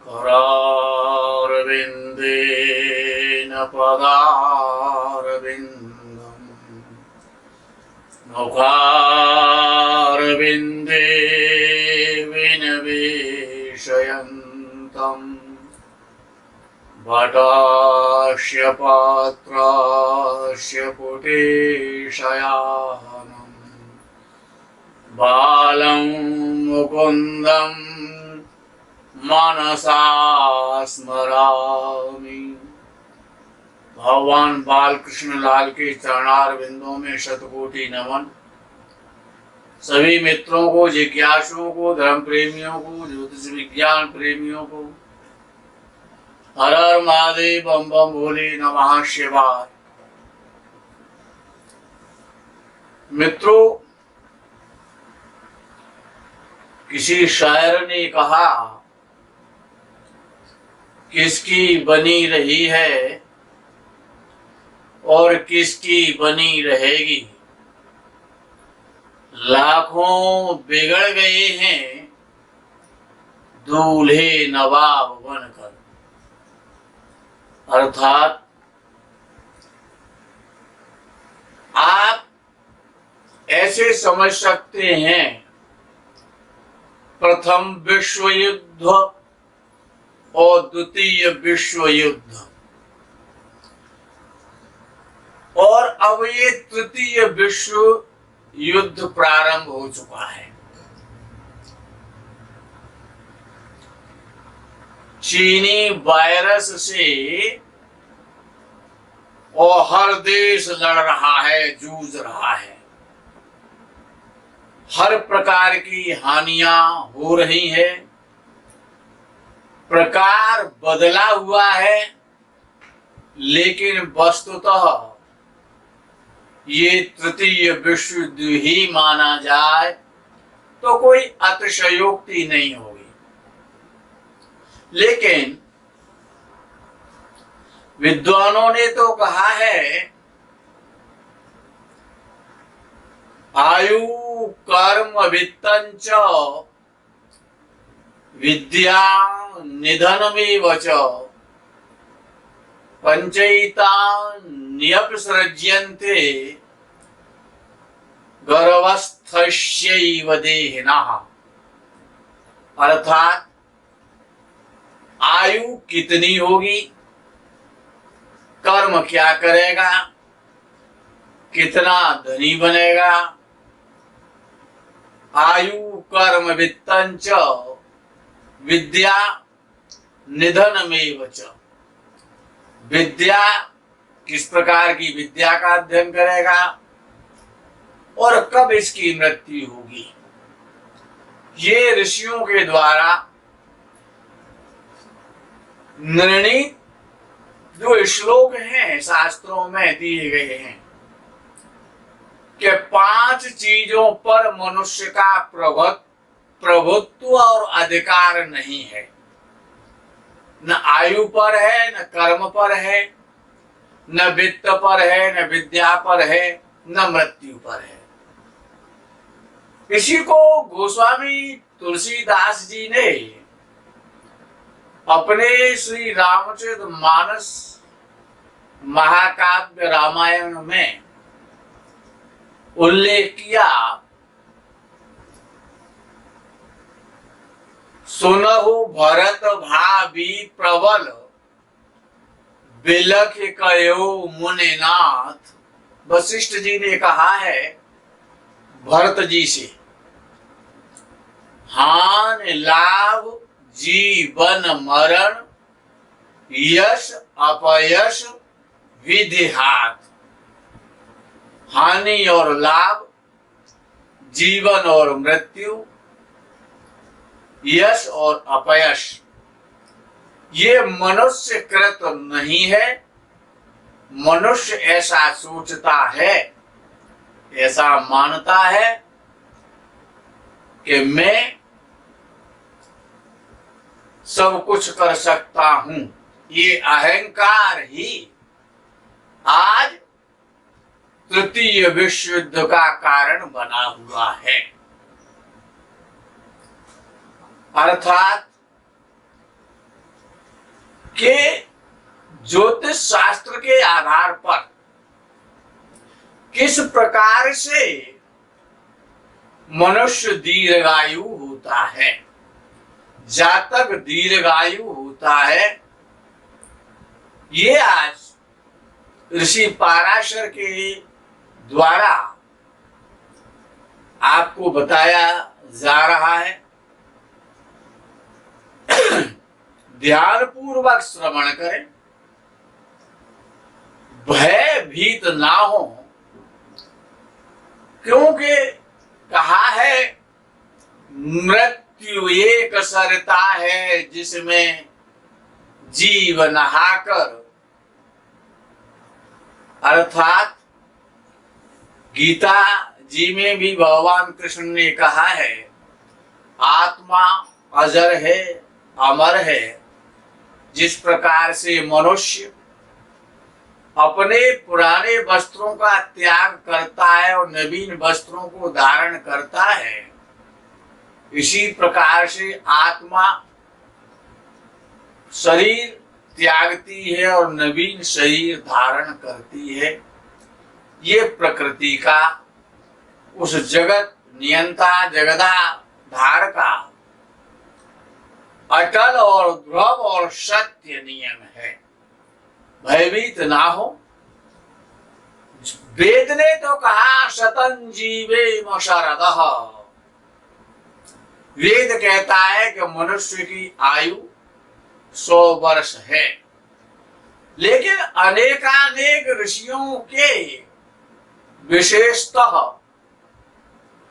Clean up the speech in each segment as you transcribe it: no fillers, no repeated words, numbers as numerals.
करारविन्देन पदारविन्दम् मुखारविन्दे विनिवेशयन्तम् वटास्य पात्रास्य पुटेशयानम् बालं मुकुन्दं मनसा स्मरामि। भगवान बालकृष्ण लाल के चरणार बिंदों में शतकोटि नमन। सभी मित्रों को, जिज्ञासुओं को, धर्म प्रेमियों को, ज्योतिष विज्ञान प्रेमियों को हर हर महादेव, बम बम भोले, नमः शिवाय। मित्रों, किसी शायर ने कहा, किसकी बनी रही है और किसकी बनी रहेगी। लाखों बिगड़ गए हैं दूल्हे नवाब बनकर। अर्थात आप ऐसे समझ सकते हैं, प्रथम विश्व युद्ध और द्वितीय विश्व युद्ध, और अब ये तृतीय विश्व युद्ध प्रारंभ हो चुका है। चीनी वायरस से और हर देश लड़ रहा है, जूझ रहा है। हर प्रकार की हानियां हो रही है, प्रकार बदला हुआ है, लेकिन वस्तुतः ये तृतीय विश्व युद्ध ही माना जाए तो कोई अतिशयोक्ति नहीं होगी। लेकिन विद्वानों ने तो कहा है, आयु कर्म वित्तंच विद्या निधनमेव च पंचैतान्यपसृज्यन्ते गर्भस्थस्यैव देहिनः। अर्थात आयु कितनी होगी, कर्म क्या करेगा, कितना धनी बनेगा, आयु कर्म वित्तंच विद्या निधनमेव च। विद्या, किस प्रकार की विद्या का अध्ययन करेगा और कब इसकी मृत्यु होगी, ये ऋषियों के द्वारा निर्णित जो श्लोक हैं शास्त्रों में दिए गए हैं कि 5 चीजों पर मनुष्य का प्रभुत्व और अधिकार नहीं है। न आयु पर है, न कर्म पर है, न वित्त पर है, न विद्या पर है, न मृत्यु पर है। इसी को गोस्वामी तुलसीदास जी ने अपने श्री रामचरितमानस महाकाव्य रामायण में उल्लेख किया। सुनहु भरत भावी प्रबल बिलख कयो मुनिनाथ। वशिष्ठ जी ने कहा है भरत जी से, हान लाभ जीवन मरण यश अपयश विधि हाथ। हानि और लाभ, जीवन और मृत्यु, यश और अपयश, ये मनुष्य कृत नहीं है। मनुष्य ऐसा सोचता है, ऐसा मानता है कि मैं सब कुछ कर सकता हूं। ये अहंकार ही आज तृतीय विश्व युद्ध का कारण बना हुआ है। अर्थात कि ज्योतिष शास्त्र के आधार पर किस प्रकार से मनुष्य दीर्घायु होता है, जातक दीर्घायु होता है, ये आज ऋषि पाराशर के द्वारा आपको बताया जा रहा है। ध्यान पूर्वक श्रवण करें, भयभीत ना हो, क्योंकि कहा है मृत्यु एक सरता है जिसमें जीव नहाकर, अर्थात गीता जी में भी भगवान कृष्ण ने कहा है आत्मा अजर है, अमर है। जिस प्रकार से मनुष्य अपने पुराने वस्त्रों का त्याग करता है और नवीन वस्त्रों को धारण करता है, इसी प्रकार से आत्मा शरीर त्यागती है और नवीन शरीर धारण करती है। ये प्रकृति का, उस जगत नियंता जगदाधार का अटल और ध्रुव और सत्य नियम है। भयभीत ना हो। वेद ने तो कहा शतं जीवेम शरदः, वेद कहता है कि मनुष्य की आयु 100 वर्ष है, लेकिन अनेकानेक ऋषियों के विशेषतः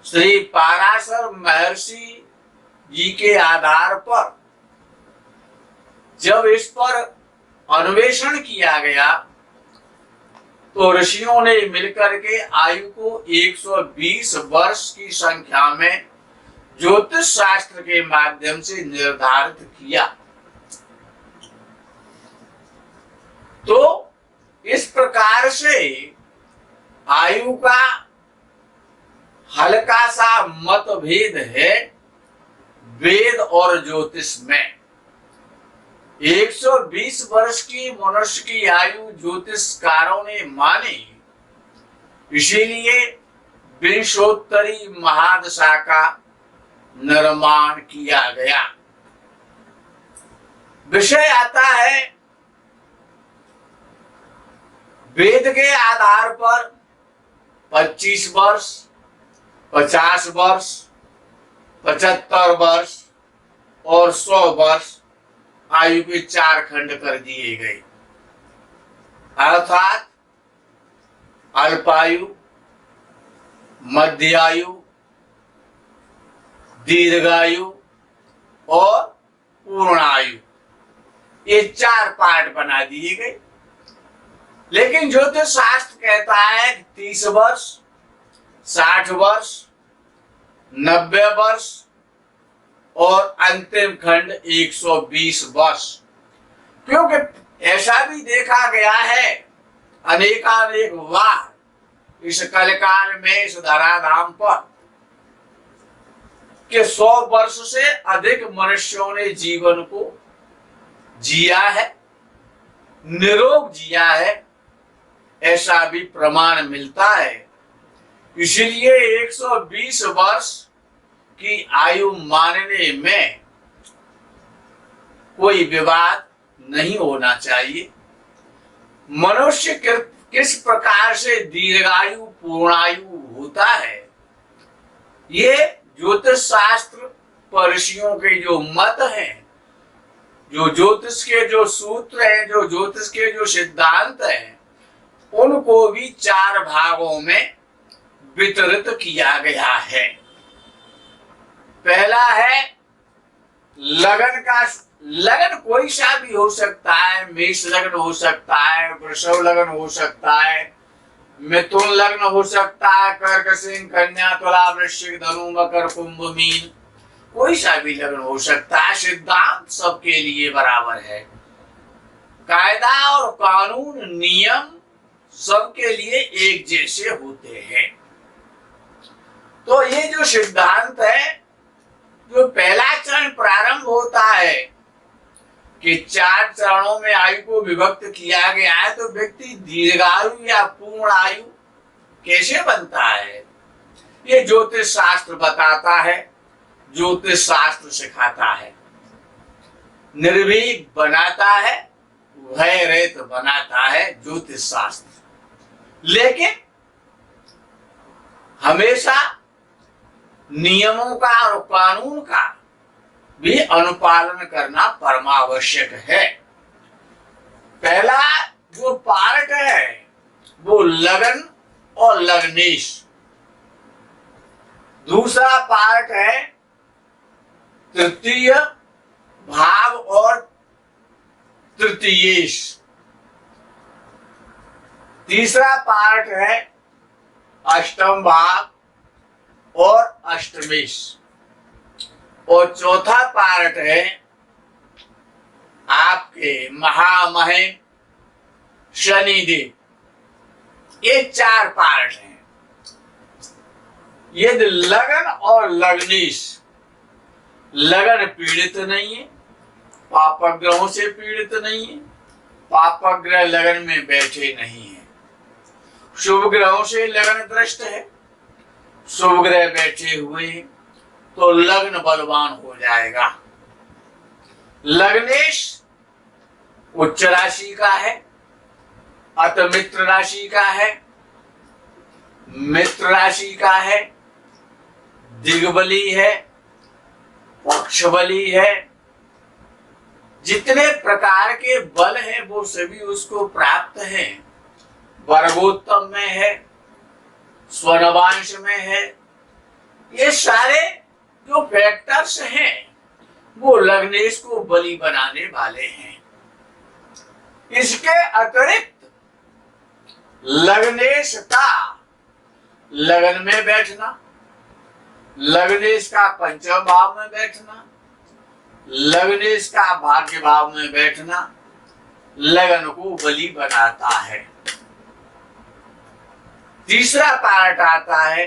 श्री पाराशर महर्षि जी के आधार पर जब इस पर अन्वेषण किया गया तो ऋषियों ने मिलकर के आयु को 120 वर्ष की संख्या में ज्योतिष शास्त्र के माध्यम से निर्धारित किया। तो इस प्रकार से आयु का हल्का सा मतभेद है वेद और ज्योतिष में। 120 वर्ष की मनुष्य की आयु ज्योतिषकारों ने मानी, इसीलिए विंशोत्तरी महादशा का निर्माण किया गया। विषय आता है वेद के आधार पर 25 वर्ष, 50 वर्ष, 75 वर्ष और 100 वर्ष आयु के 4 खंड कर दिए गए, अर्थात अल्पायु, मध्यायु, दीर्घायु और पूर्णायु, ये 4 पार्ट बना दिए गए। लेकिन ज्योतिष शास्त्र कहता है कि 30 वर्ष, 60 वर्ष, 90 वर्ष और अंतिम खंड 120 वर्ष, क्योंकि ऐसा भी देखा गया है अनेकानेक बार इस कलकाल में इस धराधाम पर कि 100 वर्ष से अधिक मनुष्यों ने जीवन को जिया है, निरोग जिया है, ऐसा भी प्रमाण मिलता है। इसलिए 120 वर्ष की आयु मानने में कोई विवाद नहीं होना चाहिए। मनुष्य किस प्रकार से दीर्घायु पूर्णायु होता है, ये ज्योतिष शास्त्र पर ऋषियों के जो मत हैं, जो ज्योतिष के जो सूत्र हैं, जो ज्योतिष के जो सिद्धांत हैं, उनको भी 4 भागों में वितरित किया गया है। पहला है लगन का। लगन कोई सा भी हो सकता है, मेष लगन हो सकता है, वृषभ लगन हो सकता है, मिथुन लग्न हो सकता है, कर्क सिंह कन्या तुला वृश्चिक धनु मकर कुंभ मीन, कोई सा भी लग्न हो सकता है। सिद्धांत सबके लिए बराबर है, कायदा और कानून नियम सबके लिए एक जैसे होते हैं। तो ये जो सिद्धांत है, जो पहला चरण प्रारंभ होता है कि 4 चरणों में आयु को विभक्त किया गया है, तो व्यक्ति दीर्घायु या पूर्ण आयु कैसे बनता है? ये ज्योतिष शास्त्र बताता है, ज्योतिष शास्त्र सिखाता है। निर्भीक बनाता है, भय रहित बनाता है ज्योतिष शास्त्र। लेकिन हमेशा नियमों का और कानून का भी अनुपालन करना परमावश्यक है। पहला जो पार्ट है वो लगन और लग्नेश। दूसरा पार्ट है तृतीय भाव और तृतीयेश। तीसरा पार्ट है अष्टम भाव और अष्टमेश। और चौथा पार्ट है आपके महामहिम शनिदेव। ये 4 पार्ट हैं। यदि लगन और लग्नेश, लगन पीड़ित नहीं है, पापक ग्रहों से पीड़ित नहीं है, पापक ग्रह लगन में बैठे नहीं है, शुभ ग्रहों से लगन दृष्ट है, शुभ ग्रह बैठे हुए हैं, तो लग्न बलवान हो जाएगा। लग्नेश उच्च राशि का है, अत मित्र राशि का है, मित्र राशि का है, दिग्बली है, पक्षबली है। जितने प्रकार के बल हैं वो सभी उसको प्राप्त हैं। वर्गोत्तम में है, स्वनवांश में है। ये सारे जो फैक्टर्स हैं वो लग्नेश को बली बनाने वाले हैं। इसके अतिरिक्त लग्नेश का लगन में बैठना, लग्नेश का पंचम भाव में बैठना, लग्नेश का भाग्य भाव में बैठना लगन को बली बनाता है। तीसरा पार्ट आता है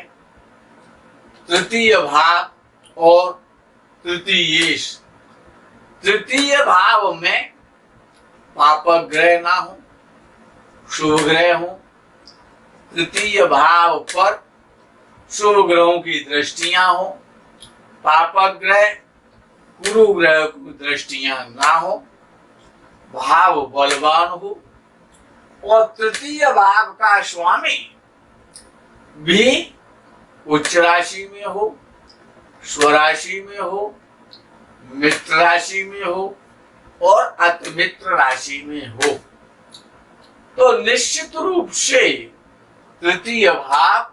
तृतीय भाव और तृतीयेश। तृतीय भाव में पापक ग्रह ना हो, शुभ ग्रह हो। तृतीय भाव पर शुभ ग्रहों की दृष्टियां हो, पापक ग्रह गुरु ग्रह की दृष्टियां ना हो, भाव बलवान हो। और तृतीय भाव का स्वामी भी उच्च राशि में हो, स्वराशि में हो, मित्र राशि में हो और अतिमित्र राशि में हो, तो निश्चित रूप से तृतीय भाव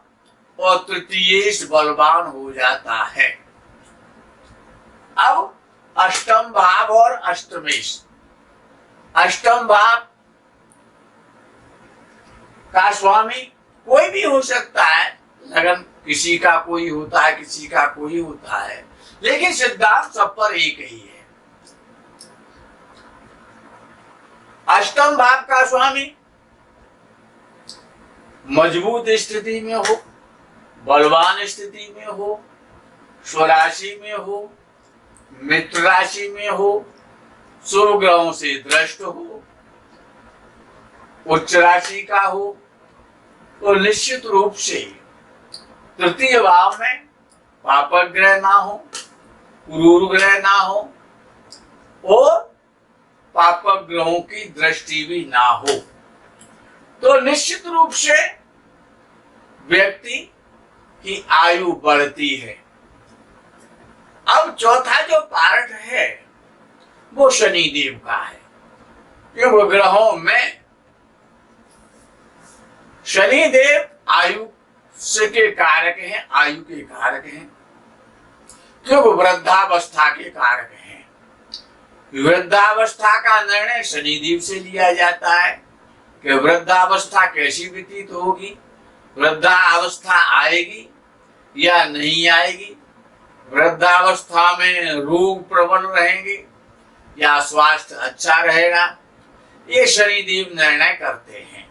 और तृतीयेश बलवान हो जाता है। अब अष्टम भाव और अष्टमेश। अष्टम भाव का स्वामी कोई भी हो सकता है, लगन किसी का कोई होता है, किसी का कोई होता है, लेकिन सिद्धांत सब पर एक ही है। अष्टम भाव का स्वामी मजबूत स्थिति में हो, बलवान स्थिति में हो, स्वराशि में हो, मित्र राशि में हो, शुभ ग्रहों से दृष्ट हो, उच्च राशि का हो, तो निश्चित रूप से तृतीय भाव में पापक ग्रह ना हो, क्रूर ग्रह ना हो और पापक ग्रहों की दृष्टि भी ना हो, तो निश्चित रूप से व्यक्ति की आयु बढ़ती है। अब चौथा जो पार्ट है वो शनिदेव का है। क्योंकि ग्रहों में शनिदेव आयु से के कारक हैं, आयु के कारक हैं, क्योंकि वृद्धावस्था के कारक हैं। वृद्धावस्था का निर्णय शनिदेव से लिया जाता है कि वृद्धावस्था कैसी व्यतीत होगी, वृद्धावस्था आएगी या नहीं आएगी, वृद्धावस्था में रोग प्रबल रहेंगे या स्वास्थ्य अच्छा रहेगा, ये शनिदेव निर्णय करते हैं।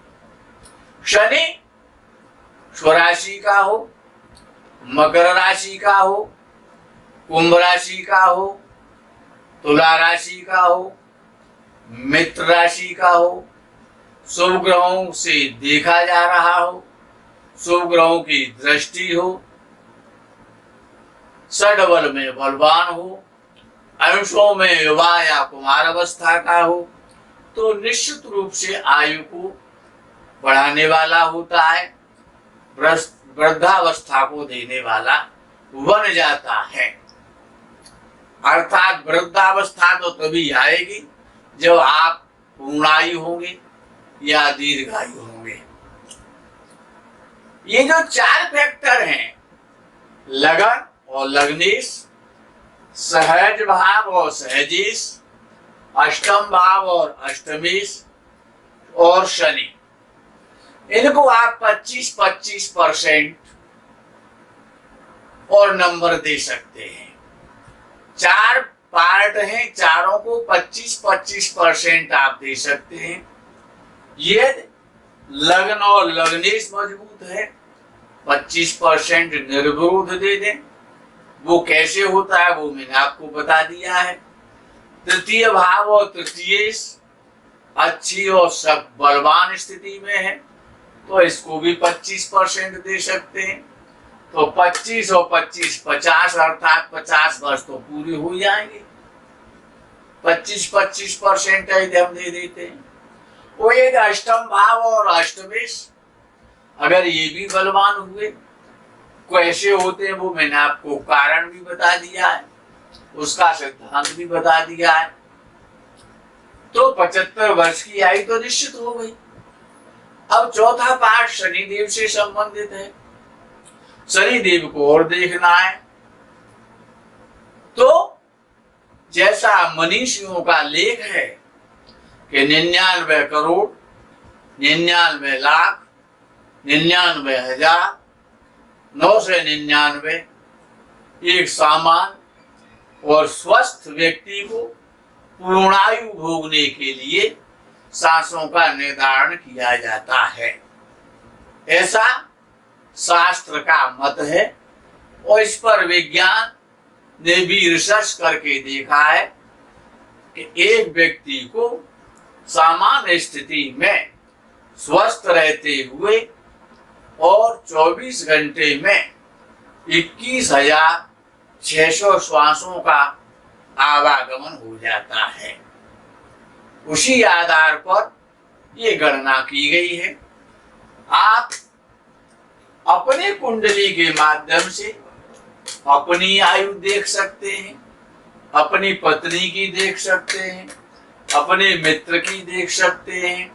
शनि स्वराशि का हो, मकर राशि का हो, कुंभ राशि का हो, तुला राशि का हो, मित्र राशि का हो, शुभ ग्रहों से देखा जा रहा हो, शुभ ग्रहों की दृष्टि हो, षडबल में बलवान हो, अंशों में युवा या कुमार अवस्था का हो, तो निश्चित रूप से आयु को बढ़ाने वाला होता है, वृद्धावस्था को देने वाला बन जाता है। अर्थात वृद्धावस्था तो तभी आएगी जब आप पूर्णायु होंगे या दीर्घायु होंगे। ये जो 4 फैक्टर हैं, लगन और लग्नेश, सहज भाव और सहजेश, अष्टम भाव और अष्टमेश और शनि, इनको आप 25-25% और नंबर दे सकते हैं। 4 पार्ट हैं, चारों को 25-25% आप दे सकते हैं। ये लग्न और लग्नेश मजबूत है, 25% निर्विरोध दे दें। वो कैसे होता है वो मैंने आपको बता दिया है। तृतीय भाव और तृतीयेश अच्छी और सब बलवान स्थिति में है, तो इसको भी 25% दे सकते हैं। तो 25 और 25 50, अर्थात 50 वर्ष तो पूरे हो जाएंगे। 25-25% हम दे देते हैं। वो एक अष्टम भाव और अष्टमेश, अगर ये भी बलवान हुए, कैसे होते हैं वो मैंने आपको कारण भी बता दिया है, उसका सिद्धांत भी बता दिया है। तो 75 वर्ष की आयु तो निश्चित हो गई। अब चौथा पाठ शनिदेव से संबंधित है। शनिदेव को और देखना है तो जैसा मनीषियों का लेख है कि 99 करोड़ 99 लाख 99,000 999 एक सामान्य और स्वस्थ व्यक्ति को पूर्णायु भोगने के लिए सांसों का निर्धारण किया जाता है, ऐसा शास्त्र का मत है। और इस पर विज्ञान ने भी रिसर्च करके देखा है कि एक व्यक्ति को सामान्य स्थिति में स्वस्थ रहते हुए और 24 घंटे में 21,600 श्वासों का आवागमन हो जाता है। उसी आधार पर ये गणना की गई है। आप अपने कुंडली के माध्यम से अपनी आयु देख सकते हैं, अपनी पत्नी की देख सकते हैं, अपने मित्र की देख सकते हैं,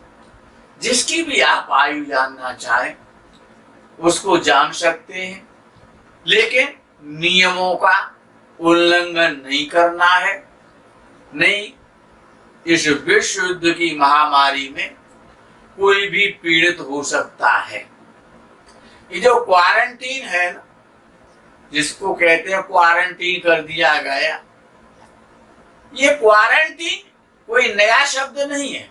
जिसकी भी आप आयु जानना चाहें उसको जान सकते हैं। लेकिन नियमों का उल्लंघन नहीं करना है, नहीं इस विश्व युद्ध की महामारी में कोई भी पीड़ित हो सकता है। ये जो क्वारंटीन है ना, जिसको कहते हैं क्वारंटीन कर दिया गया, ये क्वारंटीन कोई नया शब्द नहीं है।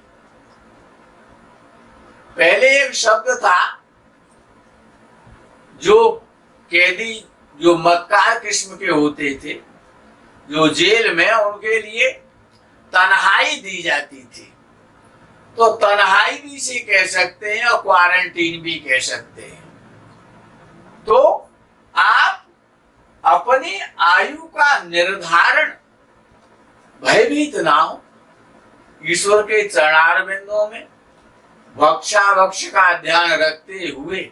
पहले एक शब्द था जो कैदी जो मक्कार किस्म के होते थे, जो जेल में उनके लिए तन्हाई दी जाती थी, तो तन्हाई भी से कह सकते हैं और क्वारंटीन भी कह सकते हैं। तो आप अपनी आयु का निर्धारण भयभीत ना हो, ईश्वर के चरणारविंदों में भक्षाभक्ष का ध्यान रखते हुए,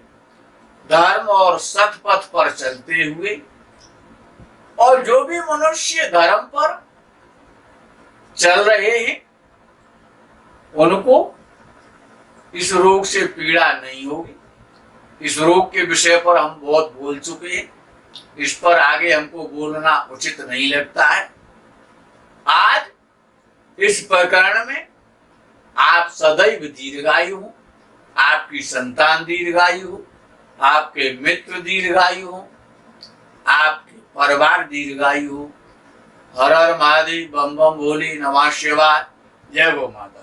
धर्म और सतपथ पर चलते हुए, और जो भी मनुष्य धर्म पर चल रहे हैं उनको इस रोग से पीड़ा नहीं होगी। इस रोग के विषय पर हम बहुत बोल चुके हैं, इस पर आगे हमको बोलना उचित नहीं लगता है। आज इस प्रकरण में आप सदैव दीर्घायु हो, आपकी संतान दीर्घायु हो, आपके मित्र दीर्घायु हो, आपके परिवार दीर्घायु हो। हर हर महादेव, बम बम भोले, नमः शिवाय, जय गो माता।